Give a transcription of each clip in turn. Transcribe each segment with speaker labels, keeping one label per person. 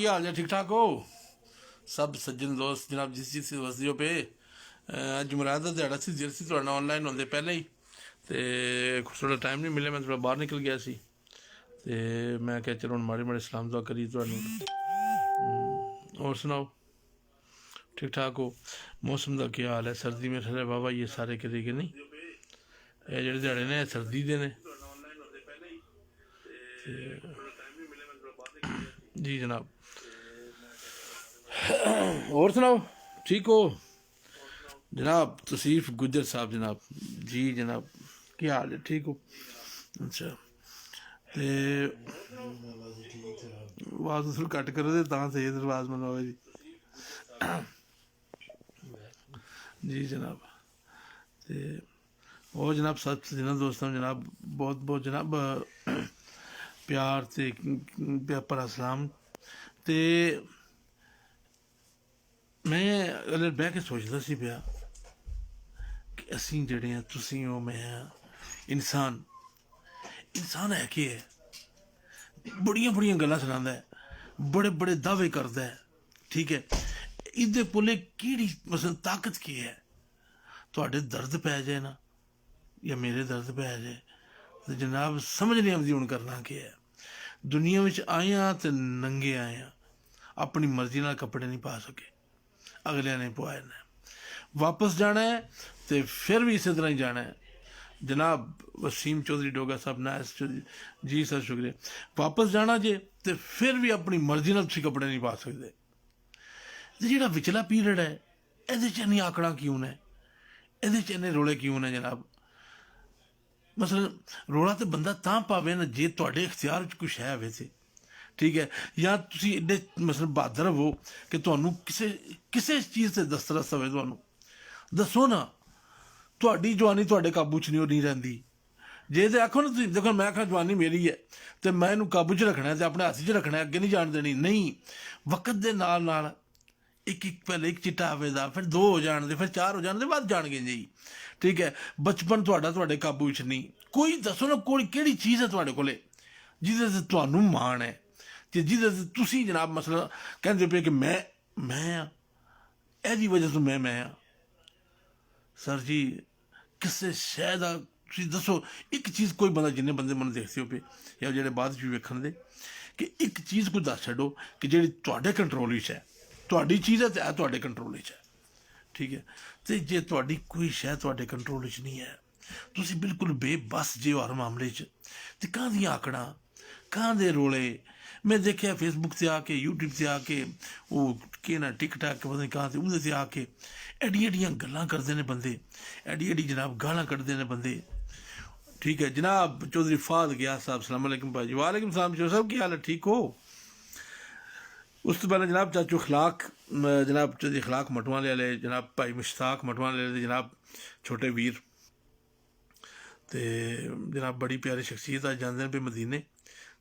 Speaker 1: की हाल है? ठीक ठाक हो सब सज्जन दोस्त जनाब? जिस वसदियों पे जुमरात का दिहाड़ा सी जिस थोड़ा ऑनलाइन होंगे पहले ही तो थोड़ा टाइम नहीं मिले, मैं थोड़ा बाहर निकल गया सी ते मैं क्या चलो हूँ माड़े माड़े सलाम दुआ करी थोड़ा। और सुनाओ ठीक ठाक हो? मौसम का क्या हाल है? सर्दी में ठहरे बाबा ये सारे किते कि नहीं? ये जेह्ड़े दिहाड़े ने सर्दी दे ने जी जनाब। और सुनाओ ठीक हो जनाब? तसीफ गुजर साहब जनाब जी जनाब, क्या हाल है? ठीक हो? अच्छा ते आवाज़ तुस घट्ट करो ते तां सही आवाज़ मतलब आवे जी जनाब। ते और जनाब सच जिन्होंने दोस्तों जनाब बहुत बहुत जनाब प्यार से भरा सलाम। तो मैं अगर बह के सोचता सी पिया कि असी जड़े हैं, तुसी हो, मैं इंसान इंसान है कि है बड़िया बड़िया गल्लां सुनांदा है, बड़े बड़े दावे करदा है, ठीक है। इहदे कोले केह्ड़ी मसलन ताकत की है? तुहाडे दर्द पै जाए ना या मेरे दर्द पै जाए तो जनाब समझ नहीं आती हुण करना क्या है। दुनिया में आए हाँ तो नंगे आए हाँ, अपनी मर्जी नाल कपड़े नहीं पा सके, अगलिया ने पवाए ने। वापस जाना है तो फिर भी इसी तरह ही जाना है जनाब। वसीम चौधरी डोगा साहब नायस जी सर शुक्रिया। वापस जाना जे तो फिर भी अपनी मर्जी नाल तुसीं कपड़े नहीं पा सकते। तो जिहड़ा विचला पीरियड है इहदे च इन्नी आकड़ां क्यों ने, इहदे च इन्ने रोले क्यों ने जनाब? मसलन रोला तो बंदा तां पावे ना जे तुहाडे इख्तियार च कुछ है वैसे, ठीक है। या तुसीं एडे मसलन बहादर हो कि तुहानूं किसे किसे चीज़ से दस्तरस होवे, तुहानूं दसो ना। तुहाडी जवानी तुहाडे काबू च नहीं रहिंदी। जे तो आखो ना तुसीं देखो मैं आखां जवानी मेरी है तो मैं इनू काबू च रखना है तो अपने हत्थ च रखना है, अगे नहीं जान देनी। नहीं, वक्त दे नाल नाल एक एक पहले एक चिट्टा आवेदा, फिर दो हो जाने, फिर चार हो जाने, वध जाणगे जी, ठीक है। बचपन तुहाडा तुहाडे काबू च नहीं। कोई दसो ना कोई केह्ड़ी चीज़ है तुहाडे कोले जिहदे ते तुहानूं माण है कि जिहदे ते तुसीं जनाब मसला कहंदे पे कि मैं हाँ, एहदी वजह तो मैं हाँ। सर जी किसे शै दा तुसीं दसो एक चीज़, कोई बंदा जिन्ने बंदे मैनूं देखदे हो पे या जेह्ड़े बाद च भी वेखण दे कि एक चीज़ कोई दस छड्डो कि जेह्ड़ी तुहाडे कंट्रोल च है, तुहाडी चीज़ है तो है तुहाडे कंट्रोल च है, ठीक है। तो जे तुहाडी कोई शै तुहाडे कंट्रोल च नहीं है, तुसीं बिल्कुल बेबस जे हो हर मामले च, ते कां दियां आकड़ां, कां दे रोले। मैं देखिया फेसबुक से आके, यूट्यूब से आके, वो के ना टिकटाक पता नहीं कहाँ से उहदे से आके एड्डियां एड्डियां गल्लां करदे ने बंदे, एड्डी एड्डी जनाब गालां कड्ढदे ने बंदे, ठीक है। जनाब चौधरी फाद गया साहब सलाम अलैकुम भाजी। वालेकुम सलाम चौधरी साहब, क्या हाल है? ठीक हो? उस तो पहले जनाब चाचू अखलाक जनाब चौधरी अखलाक मटवाने वाले जनाब भाई मुश्ताक मटवाने वाले जनाब छोटे वीर, तो जनाब बड़ी प्यारी शख्सियत अज जाते हैं पे मदीने।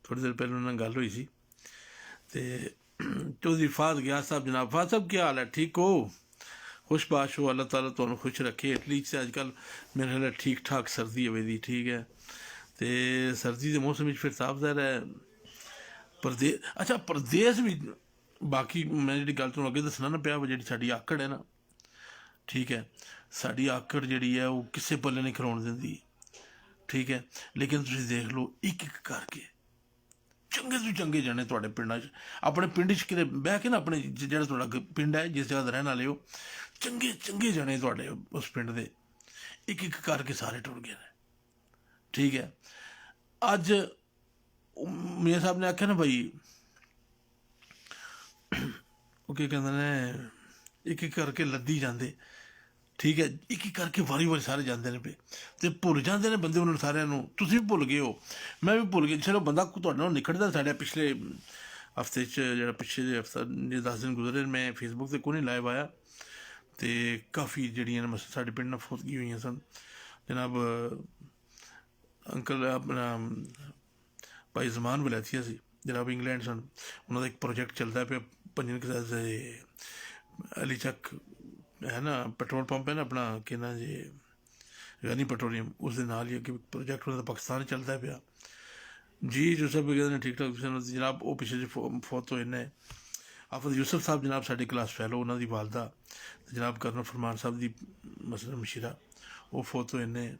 Speaker 1: थोड़ी देर पहले उन्होंने गल हुई सी। तो चौधरी फाद गया साहब जनाब, फाद साहब क्या हाल है? ठीक हो? खुशबाश हो, अल्लाह ताला तुहानूं खुश रखे। इटली से अजकल मेरे ख्याल ठीक ठाक सर्दी होई दी, ठीक है। तो सर्दी के मौसम फिर साफ ज़ाहिर है परदेस, अच्छा परदेस भी बाकी मैं जी गल तुहानूं अगे दसना ना पिया जी साडी आकड़ है ना, ठीक है। साडी आकड़ जी है वो किसे पल्ले नहीं खलोण दिंदी, ठीक है। लेकिन तुसीं देख लो एक एक करके चंगे तो चंगे जने तुहाडे पिंडां च, अपने पिंड च किते बह के ना, अपने जिहड़ा तुहाडा पिंड है जिस जगह दे रहण वाले हो, चंगे चंगे जने तुहाडे उस पिंड दे एक एक करके सारे टुर गए ने, ठीक है। अज मियाँ साहब ने आख्या ना भाई वो क्या कहते हैं एक एक करके लद्दी जाते, ठीक है। एक एक करके वारी वारी सारे जाते हैं पे तो भुल जाते हैं बंदे उन्होंने सारे। तुसीं भी भुल गए हो, मैं भी भुल गया। चलो बंदा तुहाडे नाल निकलदा साढ़े पिछले हफ्ते जो पिछले हफ्ता 10 दिन गुजरे मैं फेसबुक से कोई नहीं लाइव आया तो काफ़ी जड़ियाँ मसल साढ़े पिंड फौतगी हुई सन जनाब। अंकल अपना भाई जमान वलैतिया से जनाब इंग्लैंड सन, उन्होंने एक प्रोजेक्ट चलता पे पंजन के अली चक है ना पेट्रोल पंप है ना अपना कि ना जी गनी पेट्रोलियम, उस दे नाल ही अगे प्रोजेक्ट उन्होंने पाकिस्तान चलता पाया जी। जो सब कहते हैं ठीक ठाक जनाब वो पिछले फौत होए ने ਆਫਦ ਯੂਸਫ ਸਾਹਿਬ ਜਨਾਬ ਸਾਡੇ ਕਲਾਸ ਫੈਲੋ, ਉਹਨਾਂ ਦੀ ਵਾਲਦਾ ਤੇ ਜਨਾਬ ਕਰਨਲ ਫਰਮਾਨ ਸਾਹਿਬ ਦੀ ਮਸਲਨ ਮਸ਼ੀਰਾ ਉਹ ਫੌਤ ਹੋਏ ਨੇ।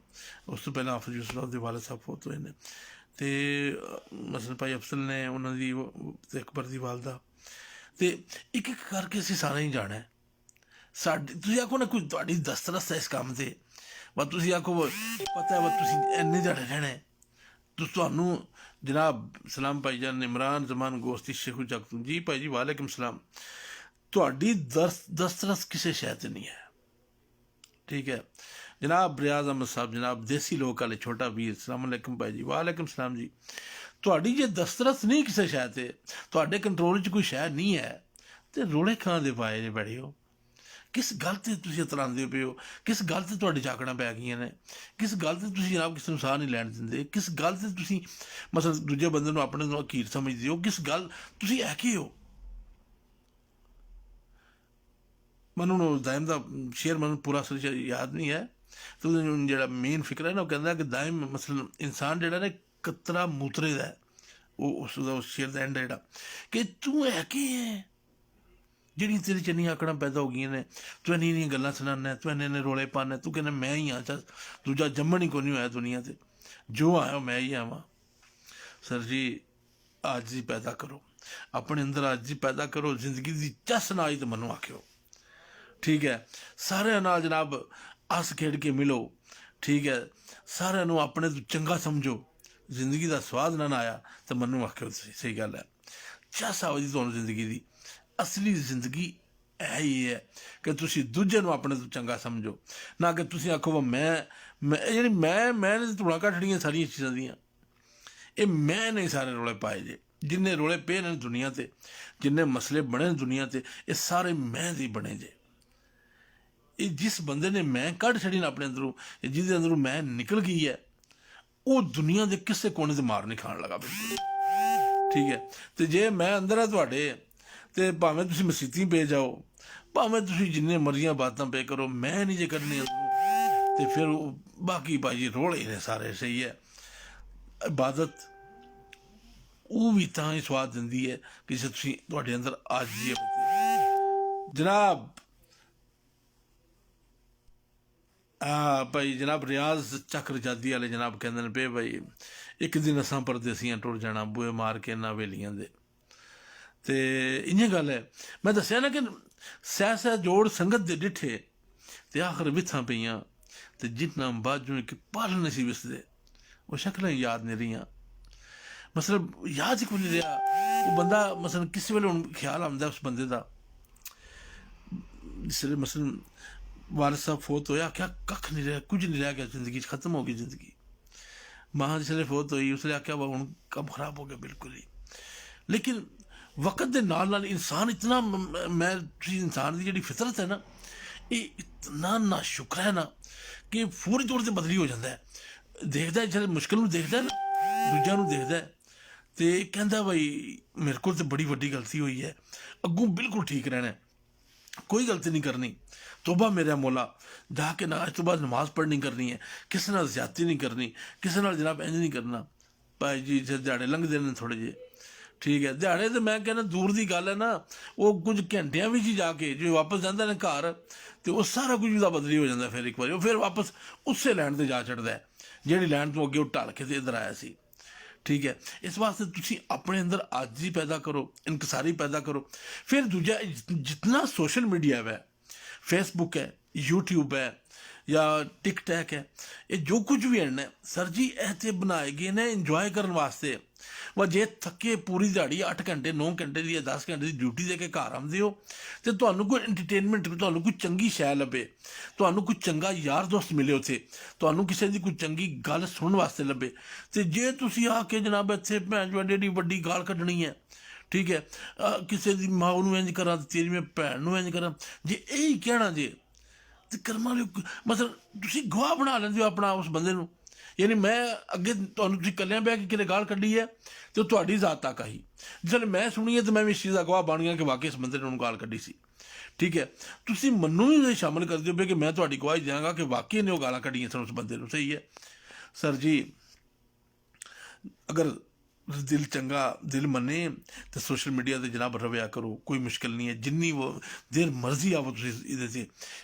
Speaker 1: ਉਸ ਤੋਂ ਪਹਿਲਾਂ ਆਫਦ ਯੂਸਫ ਸਾਹਿਬ ਦੇ ਵਾਲਦ ਸਾਹਿਬ ਫੌਤ ਹੋਏ ਨੇ। ਅਤੇ ਮਸਲਨ ਭਾਈ ਅਫਸਲ ਨੇ ਉਹਨਾਂ ਦੀ ਤੇ ਅਕਬਰ ਦੀ ਵਾਲਦਾ। ਅਤੇ ਇੱਕ ਇੱਕ ਕਰਕੇ ਅਸੀਂ ਸਾਰੇ ਹੀ ਜਾਣਾ। ਸਾਡੀ ਤੁਸੀਂ ਆਖੋ ਨਾ ਕੋਈ ਤੁਹਾਡੀ ਦਸਤਰਸ ਹੈ ਇਸ ਕੰਮ 'ਤੇ, ਬਸ ਤੁਸੀਂ ਆਖੋ ਪਤਾ ਵਾ ਤੁਸੀਂ ਇੰਨੇ ਦਿਹਾੜੇ ਰਹਿਣਾ। ਤੁਹਾਨੂੰ ਜਨਾਬ ਸਲਾਮ ਭਾਈ ਜਾਨ ਇਮਰਾਨ ਜ਼ਮਾਨ ਗੋਸ਼ਤੀ ਸ਼ੇਖੂ ਜਗਤੂ ਜੀ ਭਾਈ ਜੀ ਵਾਲੇਕੁਮ ਸਲਾਮ। ਤੁਹਾਡੀ ਦਸਤਰਸ ਕਿਸੇ ਸ਼ੈ 'ਤੇ ਨਹੀਂ ਹੈ, ਠੀਕ ਹੈ। ਜਨਾਬ ਰਿਆਜ਼ ਅਹਿਮਦ ਸਾਹਿਬ ਜਨਾਬ ਦੇਸੀ ਲੋਕ ਵਾਲੇ ਛੋਟਾ ਵੀਰ ਸਲਾਮ ਅਲੈਕਮ ਭਾਈ ਜੀ ਵਾਲੇਕੁਮ ਸਲਾਮ ਜੀ। ਤੁਹਾਡੀ ਜੇ ਦਸਤਰਸ ਨਹੀਂ ਕਿਸੇ ਸ਼ੈ 'ਤੇ, ਤੁਹਾਡੇ ਕੰਟਰੋਲ 'ਚ ਕੋਈ ਸ਼ੈ ਨਹੀਂ ਹੈ, ਅਤੇ ਰੋਲੇ ਖਾਂ ਦੇ ਪਾਏ ਜੇ ਬੈਠੇ ਹੋ। ਕਿਸ ਗੱਲ 'ਤੇ ਤੁਸੀਂ ਇਤਰਾਉਂਦੇ ਪਏ ਹੋ? ਕਿਸ ਗੱਲ 'ਤੇ ਤੁਹਾਡੀ ਚਾਕੜਾਂ ਪੈ ਗਈਆਂ ਨੇ? ਕਿਸ ਗੱਲ 'ਤੇ ਤੁਸੀਂ ਜਨਾਬ ਕਿਸੇ ਨੂੰ ਸਾਹ ਨਹੀਂ ਲੈਣ ਦਿੰਦੇ? ਕਿਸ ਗੱਲ 'ਤੇ ਤੁਸੀਂ ਮਤਲਬ ਦੂਜੇ ਬੰਦੇ ਨੂੰ ਆਪਣੇ ਨੂੰ ਅਖੀਰ ਸਮਝਦੇ ਹੋ? ਕਿਸ ਗੱਲ ਤੁਸੀਂ ਹੈ ਕੀ ਹੋ? ਮੈਨੂੰ ਦਾਇਮ ਦਾ ਸ਼ੇਰ ਮੈਨੂੰ ਪੂਰਾ ਸਰ ਯਾਦ ਨਹੀਂ ਹੈ, ਤੇ ਜਿਹੜਾ ਮੇਨ ਫਿਕਰ ਹੈ ਨਾ ਉਹ ਕਹਿੰਦਾ ਕਿ ਦਾਇਮ ਮਸਲਨ ਇਨਸਾਨ ਜਿਹੜਾ ਨਾ ਕਤਰਾ ਮੂਤਰੇ ਦਾ, ਉਹ ਉਸ ਸ਼ੇਰ ਦਾ ਐਂਡ ਜਿਹੜਾ ਕਿ ਤੂੰ ਹੈ ਕੀ ਹੈ ਜਿਹੜੀਆਂ ਤੇਰੇ 'ਚ ਇੰਨੀਆਂ ਆਕੜਾਂ ਪੈਦਾ ਹੋ ਗਈਆਂ ਨੇ, ਤੂੰ ਇੰਨੀਆਂ ਗੱਲਾਂ ਸੁਣਾਉਂਦਾ, ਤੂੰ ਇੰਨੇ ਰੌਲੇ ਪਾਉਂਦਾ, ਤੂੰ ਕਹਿੰਦਾ ਮੈਂ ਹੀ ਹਾਂ, ਚੱਲ ਦੂਜਾ ਜੰਮਣ ਹੀ ਕੋਈ ਨਹੀਂ ਹੋਇਆ ਦੁਨੀਆ 'ਤੇ, ਜੋ ਆਇਆ ਮੈਂ ਹੀ ਆਵਾਂ। ਸਰ ਜੀ ਆਜੀ ਪੈਦਾ ਕਰੋ, ਆਪਣੇ ਅੰਦਰ ਆਜੀ ਪੈਦਾ ਕਰੋ, ਜ਼ਿੰਦਗੀ ਦੀ ਚਸ ਨਾ ਆਈ ਤਾਂ ਮੈਨੂੰ ਆਖਿਓ, ਠੀਕ ਹੈ। ਸਾਰਿਆਂ ਨਾਲ ਜਨਾਬ ਹੱਸ ਖੇਡ ਕੇ ਮਿਲੋ, ਠੀਕ ਹੈ। ਸਾਰਿਆਂ ਨੂੰ ਆਪਣੇ ਤੋਂ ਚੰਗਾ ਸਮਝੋ। ਜ਼ਿੰਦਗੀ ਦਾ ਸਵਾਦ ਨਾ ਆਇਆ ਤਾਂ ਮੈਨੂੰ ਆਖਿਓ ਤੁਸੀਂ, ਸਹੀ ਗੱਲ ਹੈ। ਚਸ ਆਓ ਜੀ ਤੁਹਾਨੂੰ ਜ਼ਿੰਦਗੀ ਦੀ। ਅਸਲੀ ਜ਼ਿੰਦਗੀ ਇਹ ਹੀ ਹੈ ਕਿ ਤੁਸੀਂ ਦੂਜੇ ਨੂੰ ਆਪਣੇ ਤੋਂ ਚੰਗਾ ਸਮਝੋ, ਨਾ ਕਿ ਤੁਸੀਂ ਆਖੋ ਮੈਂ ਜਿਹੜੀ ਮੈਂ ਧੂੜਾਂ ਕੱਢਣੀਆਂ ਸਾਰੀਆਂ ਚੀਜ਼ਾਂ ਦੀਆਂ। ਇਹ ਮੈਂ ਨਹੀਂ ਸਾਰੇ ਰੌਲੇ ਪਾਏ ਜੇ, ਜਿੰਨੇ ਰੌਲੇ ਪਏ ਨੇ ਦੁਨੀਆ 'ਤੇ, ਜਿੰਨੇ ਮਸਲੇ ਬਣੇ ਨੇ ਦੁਨੀਆ 'ਤੇ, ਇਹ ਸਾਰੇ ਮੈਂ ਦੇ ਬਣੇ ਜੇ। ਇਹ ਜਿਸ ਬੰਦੇ ਨੇ ਮੈਂ ਕੱਢ ਛੱਡੀ ਨਾ ਆਪਣੇ ਅੰਦਰੋਂ, ਜਿਹਦੇ ਅੰਦਰੋਂ ਮੈਂ ਨਿਕਲ ਗਈ ਹੈ, ਉਹ ਦੁਨੀਆ ਦੇ ਕਿਸੇ ਕੋਨੇ 'ਤੇ ਮਾਰ ਨਹੀਂ ਖਾਣ ਲੱਗਾ ਬਿਲਕੁਲ, ਠੀਕ ਹੈ। ਅਤੇ ਜੇ ਮੈਂ ਅੰਦਰ ਆ ਤੁਹਾਡੇ, ਅਤੇ ਭਾਵੇਂ ਤੁਸੀਂ ਮਸੀਤੀ ਪੇ ਜਾਓ, ਭਾਵੇਂ ਤੁਸੀਂ ਜਿੰਨੇ ਮਰਜ਼ੀਆਂ ਬਾਤਾਂ ਪੇ ਕਰੋ, ਮੈਂ ਨਹੀਂ ਜੇ ਕਰਨੀ ਅਤੇ ਫਿਰ ਉਹ ਬਾਕੀ ਭਾਈ ਜੀ ਰੋਲੇ ਨੇ ਸਾਰੇ, ਸਹੀ ਹੈ। ਇਬਾਦਤ ਉਹ ਵੀ ਤਾਂ ਹੀ ਸਵਾਦ ਦਿੰਦੀ ਹੈ ਕਿ ਜੇ ਤੁਸੀਂ ਤੁਹਾਡੇ ਅੰਦਰ ਅੱਜ ਦੀ ਜਨਾਬ ਭਾਈ ਜਨਾਬ ਰਿਆਜ਼ ਚੱਕ ਰਜਾਦੀ ਵਾਲੇ ਜਨਾਬ ਕਹਿੰਦੇ ਨੇ ਪਏ ਭਾਈ ਇੱਕ ਦਿਨ ਅਸਾਂ ਪਰਦੇਸੀਆਂ ਟੁਰ ਜਾਣਾ ਬੂਏ ਮਾਰ ਕੇ ਇਹਨਾਂ ਵੇਲੀਆਂ ਦੇ। ਅਤੇ ਇੰਝ ਗੱਲ ਹੈ, ਮੈਂ ਦੱਸਿਆ ਨਾ ਕਿ ਸਹਿ ਸਹਿ ਜੋੜ ਸੰਗਤ ਦੇ ਡਿੱਠੇ ਅਤੇ ਆਖਰ ਵਿਥਾਂ ਪਈਆਂ, ਅਤੇ ਜਿੰਨਾ ਬਾਜੂ ਇੱਕ ਪਲ ਨਹੀਂ ਸੀ ਵਿਸਦੇ, ਉਹ ਸ਼ਕਲਾਂ ਯਾਦ ਨਹੀਂ ਰਹੀਆਂ। ਮਤਲਬ ਯਾਦ ਹੀ ਕੋਈ ਨਹੀਂ ਰਿਹਾ ਉਹ ਬੰਦਾ। ਮਸਲਨ ਕਿਸੇ ਵੇਲੇ ਹੁਣ ਖਿਆਲ ਆਉਂਦਾ ਉਸ ਬੰਦੇ ਦਾ, ਜਿਸ ਵੇਲੇ ਮਸਲਨ ਵਾਰਿਸ ਸਾਹਿਬ ਫੌਤ ਹੋਇਆ, ਆਖਿਆ ਕੱਖ ਨਹੀਂ ਰਿਹਾ, ਕੁਝ ਨਹੀਂ ਰਹਿ ਗਿਆ ਜ਼ਿੰਦਗੀ 'ਚ, ਖਤਮ ਹੋ ਗਈ ਜ਼ਿੰਦਗੀ। ਮਾਂ ਜਿਸ ਵੇਲੇ ਫੌਤ ਹੋਈ ਉਸ ਵੇਲੇ ਆਖਿਆ ਵਾ ਹੁਣ ਕੰਮ ਖਰਾਬ ਹੋ ਗਿਆ ਬਿਲਕੁਲ ਹੀ। ਲੇਕਿਨ ਵਕਤ ਦੇ ਨਾਲ ਨਾਲ ਇਨਸਾਨ ਇਤਨਾ, ਮੈਂ ਤੁਸੀਂ ਇਨਸਾਨ ਦੀ ਜਿਹੜੀ ਫਿਤਰਤ ਹੈ ਨਾ, ਇਹ ਇਤਨਾ ਨਾ ਸ਼ੁਕਰ ਹੈ ਨਾ ਕਿ ਫੌਰੀ ਤੌਰ 'ਤੇ ਬਦਲੀ ਹੋ ਜਾਂਦਾ ਹੈ। ਦੇਖਦਾ ਜਦ ਮੁਸ਼ਕਿਲ ਨੂੰ ਦੇਖਦਾ ਨਾ, ਦੂਜਿਆਂ ਨੂੰ ਦੇਖਦਾ ਅਤੇ ਕਹਿੰਦਾ ਬਈ ਮੇਰੇ ਕੋਲ ਤਾਂ ਬੜੀ ਵੱਡੀ ਗਲਤੀ ਹੋਈ ਹੈ, ਅੱਗੋਂ ਬਿਲਕੁਲ ਠੀਕ ਰਹਿਣਾ, ਕੋਈ ਗਲਤੀ ਨਹੀਂ ਕਰਨੀ, ਤੋਬਾ ਮੇਰਾ ਮੌਲਾ, ਜਾ ਕੇ ਨਾ ਅੱਜ ਤੋਂ ਬਾਅਦ ਨਮਾਜ਼ ਪੜ੍ਹਨੀ ਕਰਨੀ ਹੈ, ਕਿਸੇ ਨਾਲ ਜ਼ਿਆਦਤੀ ਨਹੀਂ ਕਰਨੀ, ਕਿਸੇ ਨਾਲ ਜਨਾਬ ਇੰਝ ਨਹੀਂ ਕਰਨਾ। ਭਾਈ ਜੀ ਜੇ ਦਿਹਾੜੇ ਲੰਘਦੇ ਨੇ ਥੋੜ੍ਹੇ ਜਿਹੇ, ਠੀਕ ਹੈ। ਦਿਹਾੜੇ ਤਾਂ ਮੈਂ ਕਹਿੰਦਾ ਦੂਰ ਦੀ ਗੱਲ ਹੈ ਨਾ, ਉਹ ਕੁਝ ਘੰਟਿਆਂ ਵਿੱਚ ਹੀ ਜਾ ਕੇ ਜੇ ਵਾਪਸ ਜਾਂਦਾ ਨੇ ਘਰ, ਅਤੇ ਉਹ ਸਾਰਾ ਕੁਝ ਉਹਦਾ ਬਦਲੀ ਹੋ ਜਾਂਦਾ। ਫਿਰ ਇੱਕ ਵਾਰੀ ਉਹ ਫਿਰ ਵਾਪਸ ਉਸੇ ਲਾਈਨ 'ਤੇ ਜਾ ਚੜ੍ਹਦਾ ਜਿਹੜੀ ਲਾਈਨ ਤੋਂ ਅੱਗੇ ਉਹ ਢਲ ਕੇ ਤੇ ਇੱਧਰ ਆਇਆ ਸੀ, ਠੀਕ ਹੈ। ਇਸ ਵਾਸਤੇ ਤੁਸੀਂ ਆਪਣੇ ਅੰਦਰ ਆਜੀ ਪੈਦਾ ਕਰੋ, ਇਨਕਸਾਰੀ ਪੈਦਾ ਕਰੋ। ਫਿਰ ਦੂਜਾ ਜਿਤਨਾ ਸੋਸ਼ਲ ਮੀਡੀਆ ਹੈ, ਫੇਸਬੁੱਕ ਹੈ, ਯੂਟਿਊਬ ਹੈ ਜਾਂ ਟਿਕਟੈਕ ਹੈ, ਇਹ ਜੋ ਕੁਝ ਵੀ ਹੈ ਸਰ ਜੀ ਇਹ ਤਾਂ ਬਣਾਏ ਗਏ ਨੇ ਇੰਜੋਏ ਕਰਨ ਵਾਸਤੇ। ਵਾ ਜੇ ਥੱਕੇ ਪੂਰੀ ਦਿਹਾੜੀ 8 ਘੰਟੇ 9 ਘੰਟੇ ਦੀ ਜਾਂ 10 ਘੰਟੇ ਦੀ ਡਿਊਟੀ ਦੇ ਕੇ ਘਰ ਆਉਂਦੇ ਹੋ, ਅਤੇ ਤੁਹਾਨੂੰ ਕੋਈ ਐਂਟਰਟੇਨਮੈਂਟ, ਤੁਹਾਨੂੰ ਕੋਈ ਚੰਗੀ ਸ਼ੈ ਲੱਭੇ, ਤੁਹਾਨੂੰ ਕੋਈ ਚੰਗਾ ਯਾਰ ਦੋਸਤ ਮਿਲੇ ਉੱਥੇ, ਤੁਹਾਨੂੰ ਕਿਸੇ ਦੀ ਕੋਈ ਚੰਗੀ ਗੱਲ ਸੁਣਨ ਵਾਸਤੇ ਲੱਭੇ, ਅਤੇ ਜੇ ਤੁਸੀਂ ਆ ਕੇ ਜਨਾਬ ਇੱਥੇ ਭੈਣ ਜੋ ਐਡੀ ਵੱਡੀ ਗਾਲ ਕੱਢਣੀ ਹੈ, ਠੀਕ ਹੈ, ਕਿਸੇ ਦੀ ਮਾਂ ਨੂੰ ਇੰਝ ਕਰਾਂ ਅਤੇ ਤੇਰੀ ਮੈਂ ਭੈਣ ਨੂੰ ਇੰਝ ਕਰਾਂ, ਜੇ ਇਹੀ ਕਹਿਣਾ ਜੇ ਅਤੇ ਕਰਮਾਂ ਲਈ ਮਤਲਬ ਤੁਸੀਂ ਗਵਾਹ ਬਣਾ ਲੈਂਦੇ ਹੋ ਆਪਣਾ ਉਸ ਬੰਦੇ ਨੂੰ। ਯਾਨੀ ਮੈਂ ਅੱਗੇ ਤੁਹਾਨੂੰ ਤੁਸੀਂ ਇਕੱਲਿਆਂ ਬਹਿ ਕੇ ਕਿਤੇ ਗਾਲ ਕੱਢੀ ਹੈ ਅਤੇ ਉਹ ਤੁਹਾਡੀ ਜ਼ਾਤ ਤੱਕ ਆਈ, ਜਿਸ ਮੈਂ ਸੁਣੀ ਹੈ ਤਾਂ ਮੈਂ ਵੀ ਇਸ ਚੀਜ਼ ਦਾ ਗਵਾਹ ਬਣ ਗਿਆ ਕਿ ਵਾਕਈ ਇਸ ਬੰਦੇ ਨੇ ਉਹਨੂੰ ਗਾਲ ਕੱਢੀ ਸੀ, ਠੀਕ ਹੈ। ਤੁਸੀਂ ਮੈਨੂੰ ਵੀ ਸ਼ਾਮਿਲ ਕਰ ਦਿਓ ਕਿ ਮੈਂ ਤੁਹਾਡੀ ਗਵਾਹੀ ਦਿਆਂਗਾ ਕਿ ਵਾਕਈ ਨੇ ਉਹ ਗਾਲਾਂ ਕੱਢੀਆਂ ਸਨ ਉਸ ਬੰਦੇ ਨੂੰ, ਸਹੀ ਹੈ। ਸਰ ਜੀ ਅਗਰ दिल चंगा दिल मने तो सोशल मीडिया से जनाब रवैया करो, कोई मुश्किल नहीं है। जिन्नी वो देर मर्जी आवो तुसीं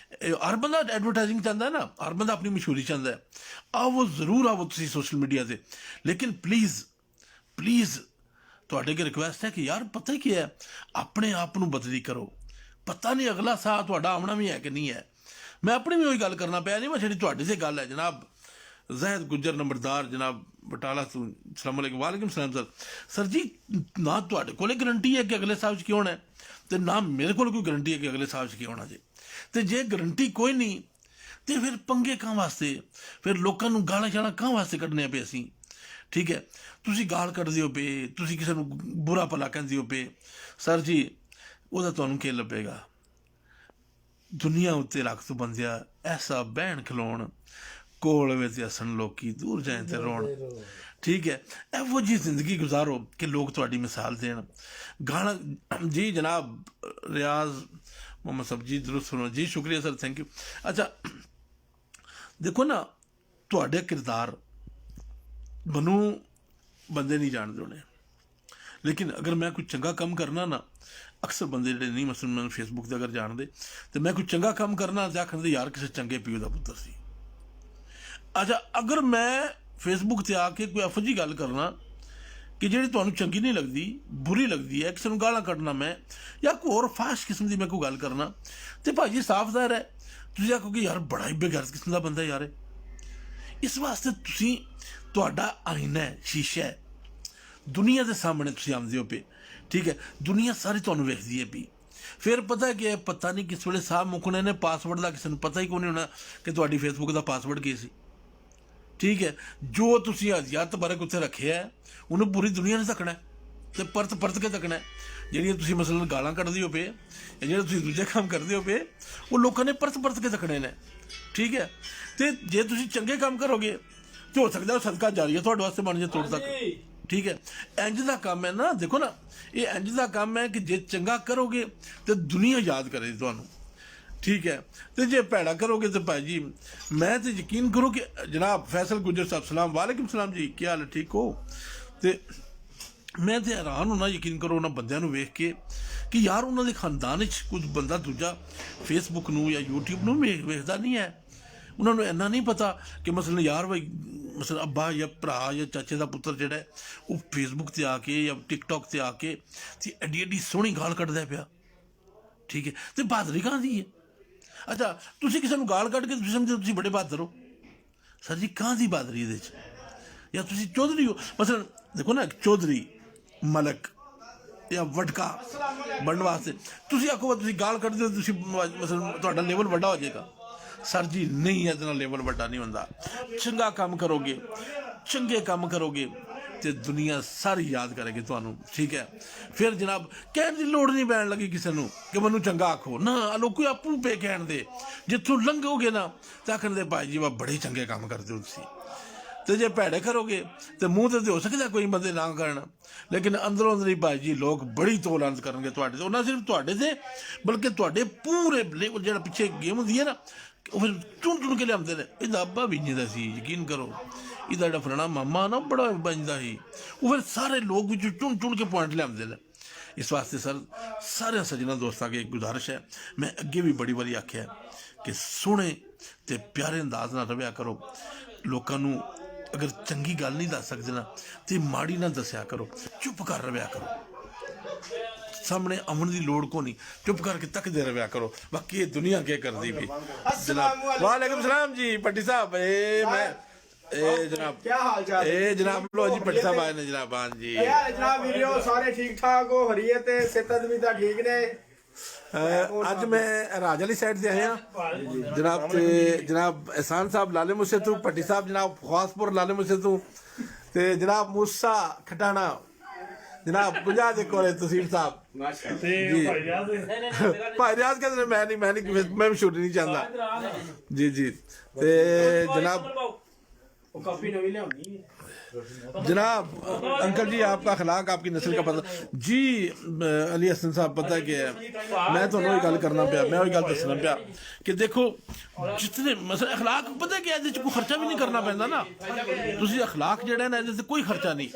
Speaker 1: हर बंदा एडवरटाइजिंग चाहता है ना, हर बंदा अपनी मशहूरी चाहता है, आवो जरूर आवो तुसीं सोशल मीडिया से, लेकिन प्लीज़ प्लीज़ तुहाडे अगे रिक्वेस्ट है कि यार पता ही क्या है, अपने आप नूं बदली करो। पता नहीं अगला साह तुहाडा आउणा भी है कि नहीं है। मैं अपनी भी वही गल करना पाया नहीं, मैं छड़ी तुहाडे से गल है जनाब जहद गुजर नंबरदार जनाब बटाला तो सलाम वालेकुम सलाम सर जी ना तुहाडे कोले गारंटी है कि अगले साल की होना है, तो ना मेरे को कोई गारंटी है कि अगले साल की होना जी। तो जे गारंटी कोई नहीं तो फिर पंगे कहाँ वास्ते, फिर लोगों को गाला शाला कहाँ वास्ते कढ़ने पे असी। ठीक है, तुसी गाल कढ़दे हो पे, तुसी किसी को बुरा भला कहंदे हो पे, सर जी ਉਹਦਾ ਤੁਹਾਨੂੰ ਕੀ ਲੱਭੇਗਾ। ਦੁਨੀਆ ਉੱਤੇ ਰੱਖ ਤੂੰ ਬੰਦਿਆ ਐਸਾ ਬਹਿਣ ਖਲੋਣ ਕੋਲ ਵੇ ਤੇ ਹੱਸਣ ਲੋਕੀ ਦੂਰ ਜਾਏ ਤੇ ਰੋਣ। ठीक है, ਇਹੋ ਜਿਹੀ ਜ਼ਿੰਦਗੀ ਗੁਜ਼ਾਰੋ ਕਿ ਲੋਕ ਤੁਹਾਡੀ ਮਿਸਾਲ ਦੇਣ। ਗਾਣਾ जी जनाब रियाज मोहम्मद साहब जी दुरुस्त सुनो जी, शुक्रिया सर, थैंक यू। अच्छा देखो ना ਤੁਹਾਡੇ किरदार ਮੈਨੂੰ ਬੰਦੇ नहीं जानते होने, लेकिन अगर मैं कोई चंगा काम करना ना, अक्सर बंदे ਜਿਹੜੇ नहीं मसलन मैं फेसबुक से अगर जानते तो मैं कोई चंगा काम करना तो आखिर यार किसी चंगे प्यो का पुत्र सी। अच्छा अगर मैं फेसबुक से आके कोई एफो जी गल करना कि जी तुहानू चंगी नहीं लगती, बुरी लगती है, किसी को गालां कढ़ना मैं या कोई होर फाश किस्म की मैं कोई गल करना, तो भाजी साफ ज़ाहिर है तुसीं आखो कि यार बड़ा ही बेगैरत किस्म का बंदा यार। इस वास्ते तुसीं तुहाडा आईना है, शीशा है, दुनिया के सामने तुसीं आंदे हो पे। ठीक है, दुनिया सारी तुहानू वेखदी है पी। फिर पता है कि पता नहीं किस वेले साह मुकने ने पासवर्ड का किसी को पता ही कोई नहीं होना कि तुहाडी फेसबुक का पासवर्ड की सी। ठीक है, जो तुसीं हज़ियत बरक उत्थे रखे है उन्हें पूरी दुनिया ने तकना है, तो परत परत के तकना है। ਜਿਹੜੀਆਂ ਤੁਸੀਂ ਮਸलन गालां ਕੱਢਦੇ हो पे या ਜਿਹੜੇ ਤੁਸੀਂ ਦੂਜੇ ਕੰਮ ਕਰਦੇ ਹੋ पे ਉਹ ਲੋਕਾਂ ਨੇ परत परत के तकने ने। ठीक है, तो जे ਤੁਸੀਂ ਚੰਗੇ ਕੰਮ ਕਰੋਗੇ तो हो सकता है सदका जारी है ਤੁਹਾਡੇ वास्ते बन जाए तोड़ तक। ठीक है, इंज का काम है ना, देखो ना ये इंज का काम है कि जे चंगा करोगे तो दुनिया याद करेगी तुहानू। ठीक है, तो जे भैड़ा करोगे तो भाई जी मैं तो यकीन करो कि जनाब फैसल गुजर साहब सलाम वालेकुम सलाम जी, क्या हाल है, ठीक हो। तो मैं तो हैरान होना यकीन करो उन्होंने बंदियां नू वेख के कि यार उन्होंने खानदान कुछ बंदा दूजा फेसबुक नू या यूट्यूब नू वेखदा नहीं है। उन्होंने इन्ना नहीं पता कि मसलन यार भाई मसलन अब्बा या भरा या चाचे का पुत्र जोड़ा है वो फेसबुक से आके या टिकटॉक से आके तो एड्डी एड्डी सोहनी गाल कढ़दा पिया। ठीक है, तो बहादरी कहाँ दी है। अच्छा तुसीं किसी को गाल कढ़ के तुसीं समझो तुसीं बड़े बहादर हो, सर जी कहाँ दी बहादरी ये या तुसीं चौधरी हो। मसलन देखो ना चौधरी मलक या वटका बनने वास्ते तुसीं आखो तुसीं गाल कढ़दे हो तुसीं मसलन तुहाडा लेवल वड्डा हो जाएगा। सर जी नहीं है, इतना लेवल बड़ा नहीं होता। चंगा काम करोगे, चंगे काम करोगे तो दुनिया सारी याद करेगी तुहानू। ठीक है, फिर जनाब कहने की लोड़ नहीं पैन लगी किसी को कि मैनू चंगा आखो ना, लोग आपू पे कहन दे जिथों लंघोगे ना तो आखन दे भाई जी वह बड़े चंगे काम करते हो तुसीं। तो जे भैड़े करोगे तो मुँह तो हो सकता कोई बंदे ना करना, लेकिन अंदरों अंदर ही भाई जी लोग बड़ी तोलांत करेंगे तुहाडे ते, ना सिर्फ तुहाडे ते बल्कि तुहाडे पूरे जो पिछे गेम होंदी है ना फिर चुन चुन के लियाते हैं। इहदा अब्बा भी इंजदा सी, यकीन करो इहदा जेहड़ा फलाना मामा ना बड़ा बंजदा ही, वो फिर सारे लोग चुन चुन के पॉइंट लियाते हैं। इस वास्ते सर सारे सज्जना दोस्तों की एक गुजारिश है, मैं अगे भी बड़ी बारी आख्या कि सोहने ते प्यारे अंदाज नाल रव्या करो। लोगों नू अगर चंगी गल नहीं दस सकते ना तो माड़ी ना दस्या करो, चुप कर रव्या करो, सामने आवन की लोड़ को नहीं, चुप करके तकदे रव्या करो। बाकी ये दुनिया क्या कर दी भी। जनाब वालेकुम सलाम जी पट्टी साहब, मैं जनाब क्या हाल चाल है जनाब, लो जी पट्टी साहब आए ने जनाब। हाँ जी
Speaker 2: जनाब वीडियो सारे ठीक ठाक हो हरिये ते सेहत भी ठीक ने।
Speaker 1: अज मैं राज वाली साइड से आया जनाब, ते जनाब एहसान साहब लाले मुझसे तू, पट्टी साहब जनाब खासपुर लाले मुझसे तू, ते जनाब मूसा खटाना जनाब गुजा दे कोले तसीर साहब जी। भाई रियाज कहते मैं शूटिंग नहीं चाहता जी जी। ते जनाब
Speaker 2: काफी नवी लिया
Speaker 1: जनाब अंकल जी आपका अखलाक आपकी नस्ल का पता जी अली हसन साहब पता क्या है मैं तो वही गल करना पिया मैं वही गल दसना पिया कि देखो जितने मतलब अखलाक पता क्या है कोई खर्चा भी नहीं करना पैंदा ना तुसी अखलाक जेड़ा ना इहदे कोई खर्चा नहीं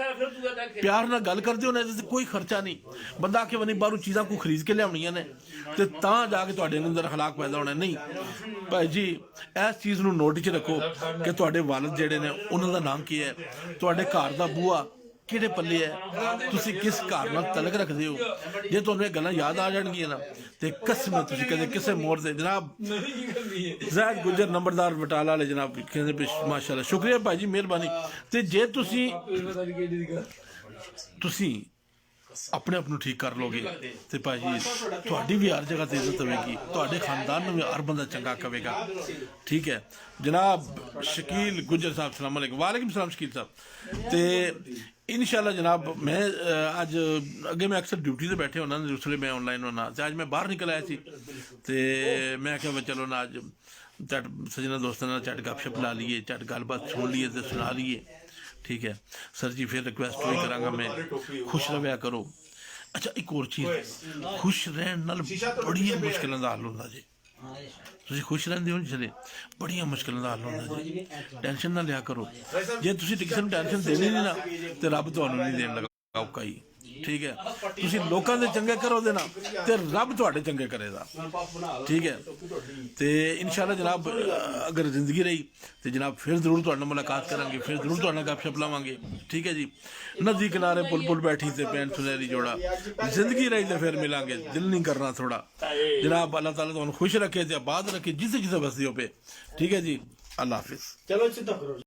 Speaker 1: प्यार नाल गल करदे हो ना इहदे कोई खर्चा नहीं बंदा आके बनी बाहरों चीज़ां को खरीद के लियाउणियां ने ते तां जाके तुहाडे अंदर अखलाक पैदा होना नहीं भाई जी इस चीज़ नूं नोट च रखो कि तुहाडे वालिद जेड़े ने उन्हां दा नाम की है तुहाडे घर दा बूआ किहड़े पल्ले है तुसी किस घर नाल तलक रखदे हो जे तुहानूं ये गल्लां याद आ जाणगियां ना ते कसम तुसी कदे किसे मोड़ ते जनाब ज़ैद गुजर नंबरदार बटाला वाले जनाब कहंदे माशाअल्लाह शुक्रिया भाई जी मेहरबानी ते जे तुसी अपने आप नूं ठीक कर लोगे तो भाई जी तुहाडी भी हर जगह ते इज्जत होगी तुहाडे खानदान नूं भी हर बंदा चंगा कहेगा ठीक है जनाब शकील गुजर साहब सलाम अलैकुम वालेकुम सलाम शकील साहब तो इंशाअल्लाह जनाब मैं अज अगे मैं अक्सर ड्यूटी से बैठे होना उसले मैं ऑनलाइन होना तो अज मैं बाहर निकल आया सी तो मैं आख्या चलो ना अज झट सजना दोस्तों ने झट गपशप ला लीए झट गलबात सुन लीए तो सुना लीए ठीक है सर जी फिर रिक्वेस्ट वही करांगा मैं खुश रहा करो अच्छा एक और चीज़ खुश रहने नाल बड़िया मुश्किलों का हल होंदा जी तुसीं खुश रहंदे हो चले बड़िया मुश्किलों का हल होंदा जी टेंशन ना लिया करो जे तुसीं किसी नूं टेंशन देनी नहीं ना तो रब तुहानूं नहीं देण लगा औखा ही ठीक है तुसीं लोकां दे चंगे करोगे ना तो रब तुहाडे चंगे करेगा ठीक है तो इंशाअल्लाह जनाब अगर जिंदगी रही तो जनाब फिर जरूर तुहाडे नाल मुलाकात करांगे फिर जरूर तुहाडे नाल गपशप लावांगे ठीक है जी नदी किनारे पुल पुल बैठी ते पैन सुनहरी जोड़ा जिंदगी रही तो फिर मिलांगे दिल नहीं करना थोड़ा जनाब अल्लाह ताला तुहानूं खुश रखे ते आबाद रखे जिसे जिसे बसदी हो पे ठीक है जी अल्लाह हाफिज़
Speaker 2: चलो सीधा करो।